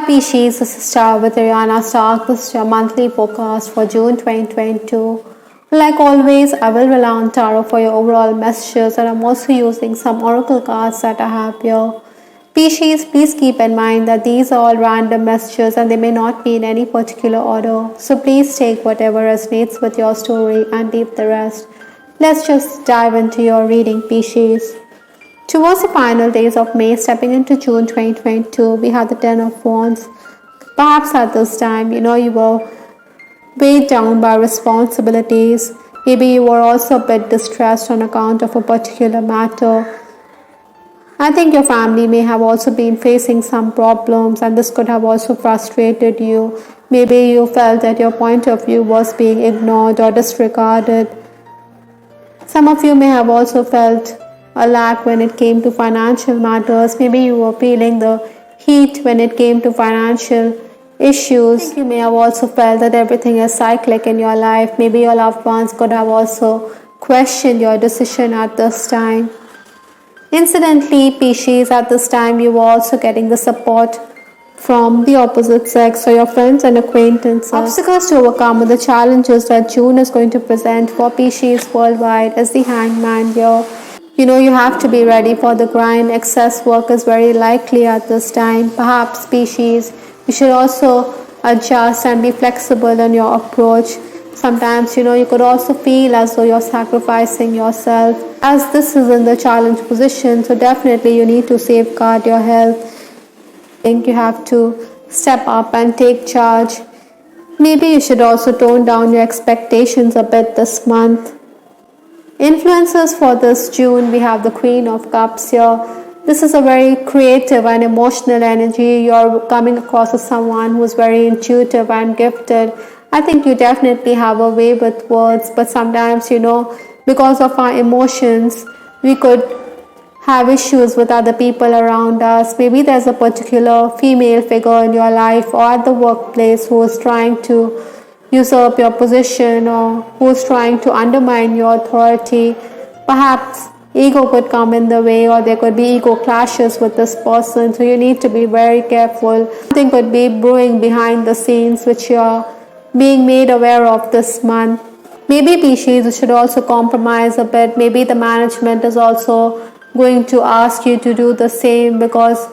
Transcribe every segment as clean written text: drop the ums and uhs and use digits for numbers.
Pisces, this is Star with Ariana Stark. This is your monthly forecast for June 2022. Like always, I will rely on tarot for your overall messages, and I'm also using some oracle cards that I have here. Pisces, please keep in mind that these are all random messages and they may not be in any particular order. So please take whatever resonates with your story and leave the rest. Let's just dive into your reading, Pisces. Towards the final days of May, stepping into June 2022, we have the Ten of Wands. Perhaps at this time, you were weighed down by responsibilities. Maybe you were also a bit distressed on account of a particular matter. I think your family may have also been facing some problems, and this could have also frustrated you. Maybe you felt that your point of view was being ignored or disregarded. Some of you may have also felt a lack when it came to financial matters. Maybe you were feeling the heat when it came to financial issues. I think you may have also felt that everything is cyclic in your life. Maybe your loved ones could have also questioned your decision at this time. Incidentally, Pisces, at this time you were also getting the support from the opposite sex or your friends and acquaintances. Obstacles to overcome are the challenges that June is going to present for Pisces worldwide as the Hangman here. You have to be ready for the grind. Excess work is very likely at this time. Perhaps, Pisces, you should also adjust and be flexible in your approach. Sometimes, you could also feel as though you're sacrificing yourself, as this is in the challenge position. So definitely you need to safeguard your health. I think you have to step up and take charge. Maybe you should also tone down your expectations a bit this month. Influences for this June, we have the Queen of Cups here. This is a very creative and emotional energy. You're coming across as someone who's very intuitive and gifted. I think you definitely have a way with words, but sometimes, because of our emotions, we could have issues with other people around us. Maybe there's a particular female figure in your life or at the workplace who is trying to usurp your position or who is trying to undermine your authority. Perhaps ego could come in the way, or there could be ego clashes with this person. So you need to be very careful. Something could be brewing behind the scenes which you're being made aware of this month. Maybe, Pisces, you should also compromise a bit. Maybe the management is also going to ask you to do the same, because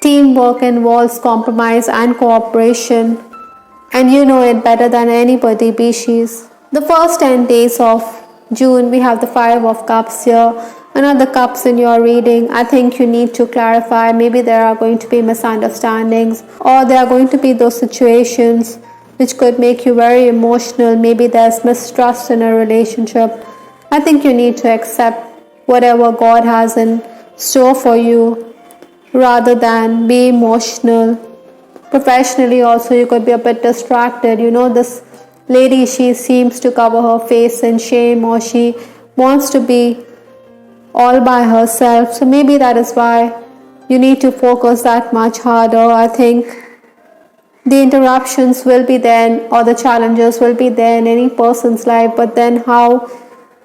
teamwork involves compromise and cooperation. And you know it better than anybody, Pisces. The first 10 days of June, we have the Five of Cups here. Another cups in your reading. I think you need to clarify. Maybe there are going to be misunderstandings, or there are going to be those situations which could make you very emotional. Maybe there's mistrust in a relationship. I think you need to accept whatever God has in store for you rather than be emotional. Professionally also, you could be a bit distracted. This lady, she seems to cover her face in shame, or she wants to be all by herself. So maybe that is why you need to focus that much harder. I think the interruptions will be there, or the challenges will be there in any person's life, but then how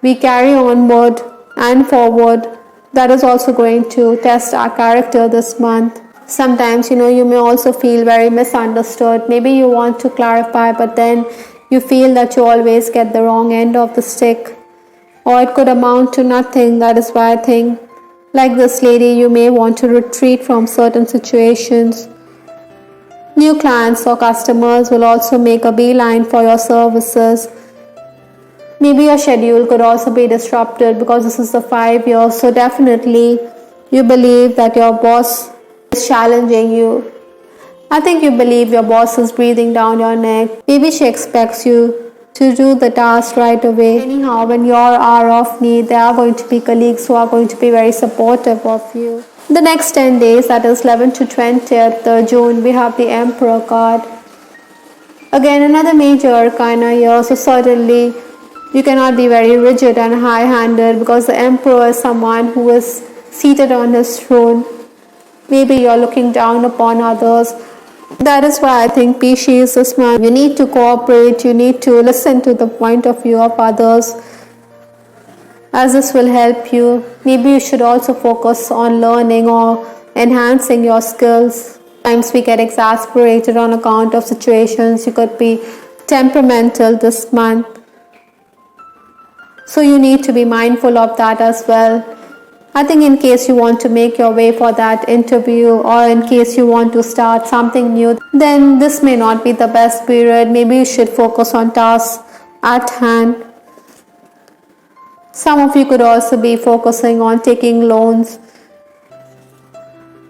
we carry onward and forward, that is also going to test our character this month. Sometimes, you may also feel very misunderstood. Maybe you want to clarify, but then you feel that you always get the wrong end of the stick, or it could amount to nothing. That is why I think, like this lady, you may want to retreat from certain situations. New clients or customers will also make a beeline for your services. Maybe your schedule could also be disrupted, because this is the 5 years. So definitely you believe that your boss is challenging you. I think you believe your boss is breathing down your neck. Maybe she expects you to do the task right away. Anyhow, when you are of need, there are going to be colleagues who are going to be very supportive of you. The next 10 days, that is 11th to 20th June, we have the Emperor card. Again, another major arcana here. So certainly you cannot be very rigid and high-handed, because the Emperor is someone who is seated on his throne. Maybe you're looking down upon others. That is why I think, Pisces, this month you need to cooperate. You need to listen to the point of view of others, as this will help you. Maybe you should also focus on learning or enhancing your skills. Sometimes we get exasperated on account of situations. You could be temperamental this month. So you need to be mindful of that as well. I think in case you want to make your way for that interview, or in case you want to start something new, then this may not be the best period. Maybe you should focus on tasks at hand. Some of you could also be focusing on taking loans.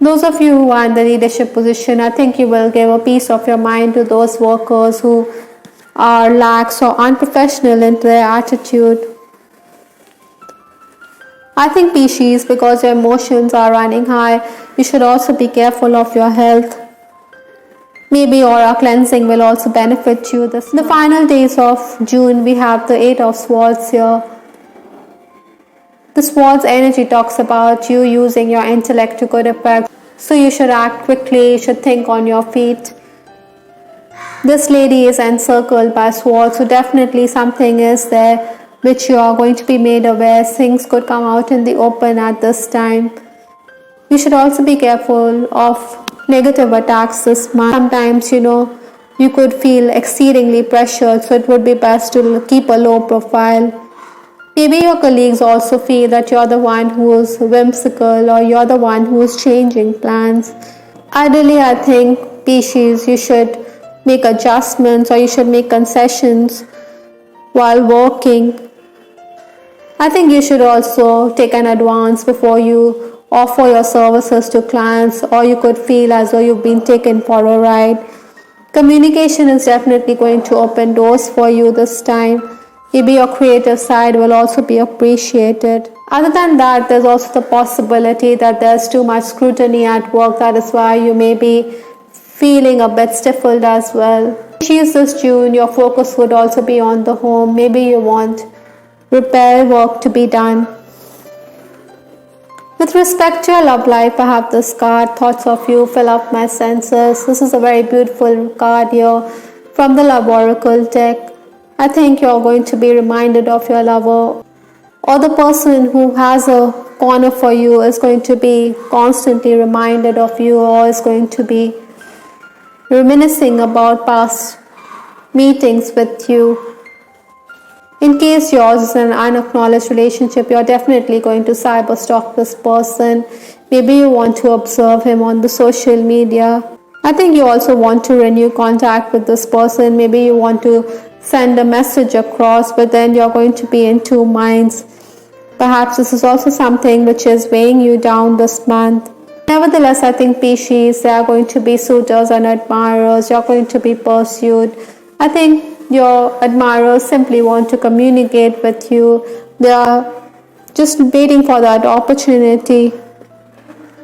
Those of you who are in the leadership position, I think you will give a peace of your mind to those workers who are lax or unprofessional in their attitude. I think Pisces, because your emotions are running high, you should also be careful of your health. Maybe aura cleansing will also benefit you. The final days of June, we have the 8 of Swords here. The Swords energy talks about you using your intellect to good effect. So you should act quickly, you should think on your feet. This lady is encircled by swords, so definitely something is there which you are going to be made aware. Things could come out in the open at this time. You should also be careful of negative attacks this month. Sometimes, you could feel exceedingly pressured, so it would be best to keep a low profile. Maybe your colleagues also feel that you're the one who is whimsical, or you're the one who is changing plans. Ideally, I think, Pisces, you should make adjustments, or you should make concessions while working. I think you should also take an advance before you offer your services to clients, or you could feel as though you've been taken for a ride. Communication is definitely going to open doors for you this time. Maybe your creative side will also be appreciated. Other than that, there's also the possibility that there's too much scrutiny at work. That is why you may be feeling a bit stifled as well. Pisces this June, your focus would also be on the home. Maybe you want repair work to be done. With respect to your love life, I have this card, Thoughts of You Fill Up My Senses. This is a very beautiful card here from the Love Oracle deck. I think you're going to be reminded of your lover, or the person who has a corner for you is going to be constantly reminded of you, or is going to be reminiscing about past meetings with you. In case yours is an unacknowledged relationship, you're definitely going to cyber stalk this person. Maybe you want to observe him on the social media. I think you also want to renew contact with this person. Maybe you want to send a message across, but then you're going to be in two minds. Perhaps this is also something which is weighing you down this month. Nevertheless, I think Pisces, there are going to be suitors and admirers. You're going to be pursued. I think your admirers simply want to communicate with you. They are just waiting for that opportunity.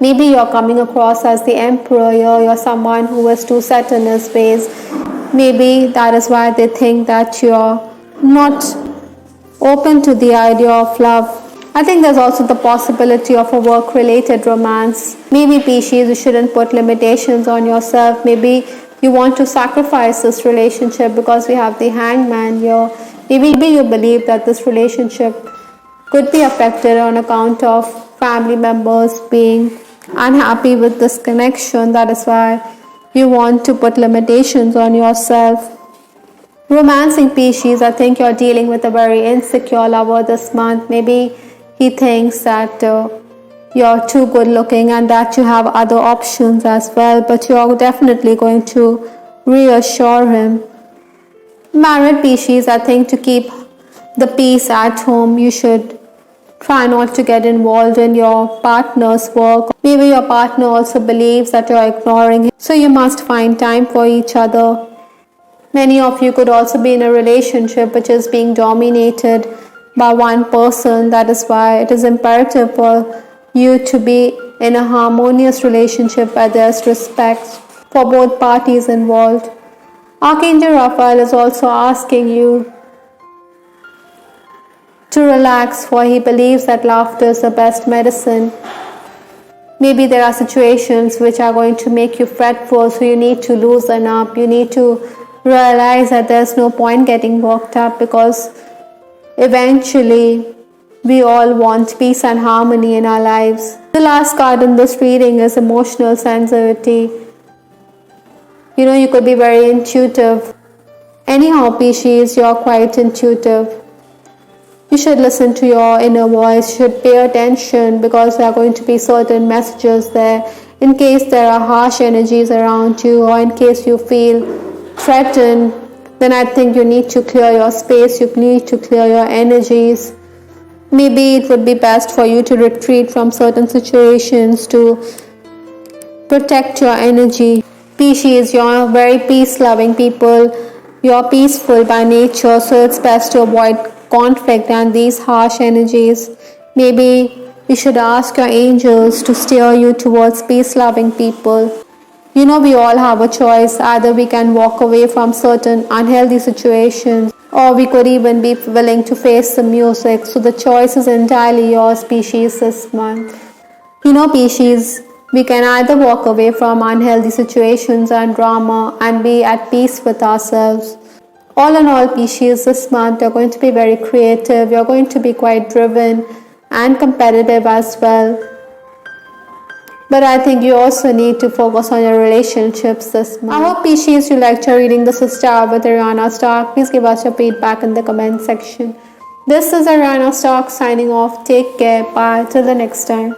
Maybe you're coming across as the emperor. You're someone who is too set in his ways. Maybe that is why they think that you're not open to the idea of love. I think there's also the possibility of a work-related romance. Maybe Pisces, you shouldn't put limitations on yourself. Maybe you want to sacrifice this relationship because we have the Hangman here. Maybe you believe that this relationship could be affected on account of family members being unhappy with this connection. That is why you want to put limitations on yourself. Romancing Pisces, I think you're dealing with a very insecure lover this month. Maybe he thinks that you're too good looking and that you have other options as well, but you're definitely going to reassure him. Married Pisces, I think to keep the peace at home, you should try not to get involved in your partner's work. Maybe your partner also believes that you're ignoring him, so you must find time for each other. Many of you could also be in a relationship which is being dominated by one person. That is why it is imperative for you to be in a harmonious relationship where there's respect for both parties involved. Archangel Raphael is also asking you to relax, for he believes that laughter is the best medicine. Maybe there are situations which are going to make you fretful, so you need to loosen up. You need to realize that there's no point getting worked up, because eventually we all want peace and harmony in our lives. The last card in this reading is emotional sensitivity. You could be very intuitive. Anyhow, Pisces, you're quite intuitive. You should listen to your inner voice, you should pay attention, because there are going to be certain messages there. In case there are harsh energies around you, or in case you feel threatened, then I think you need to clear your space, you need to clear your energies. Maybe it would be best for you to retreat from certain situations to protect your energy. Pisces, you're very peace-loving people. You're peaceful by nature, so it's best to avoid conflict and these harsh energies. Maybe you should ask your angels to steer you towards peace-loving people. We all have a choice. Either we can walk away from certain unhealthy situations, or we could even be willing to face the music. So the choice is entirely yours, Pisces, this month. Pisces, we can either walk away from unhealthy situations and drama and be at peace with ourselves. All in all, Pisces, this month you're going to be very creative, you're going to be quite driven and competitive as well. But I think you also need to focus on your relationships this month. I hope, Pisces, you liked your reading. This is Tarot with Ariana Stark. Please give us your feedback in the comment section. This is Ariana Stark signing off. Take care. Bye. Till the next time.